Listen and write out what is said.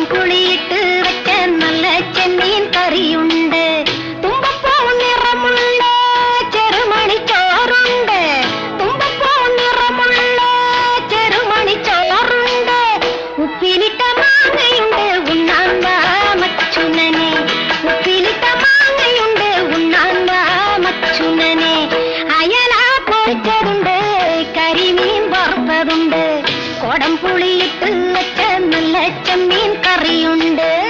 കൊടംപുളിയിട്ട് വെച്ച നല്ല ചെമ്മീൻ കറിയുണ്ട്. തുമ്പപ്പൂ നിറമുള്ള ചെറുമണിച്ചോറുണ്ട്. തുമ്പപ്പൂ നിറമുള്ള ചെറുമണിച്ചോറുണ്ട്. ഉപ്പിലിട്ട മാങ്ങയുണ്ട് ഉണ്ണാൻ വാ മച്ചുനനെ. ഉപ്പിലിട്ട മാങ്ങയുണ്ട് ഉണ്ണാൻ വാ മച്ചുനനെ. അയല പൊരിച്ചതുണ്ട്, കരിമീൻ വറുത്തതുണ്ട്. കൊടംപുളിയിട്ട് വെച്ച നല്ല ചെമ്മീൻ കറിയുണ്ട്.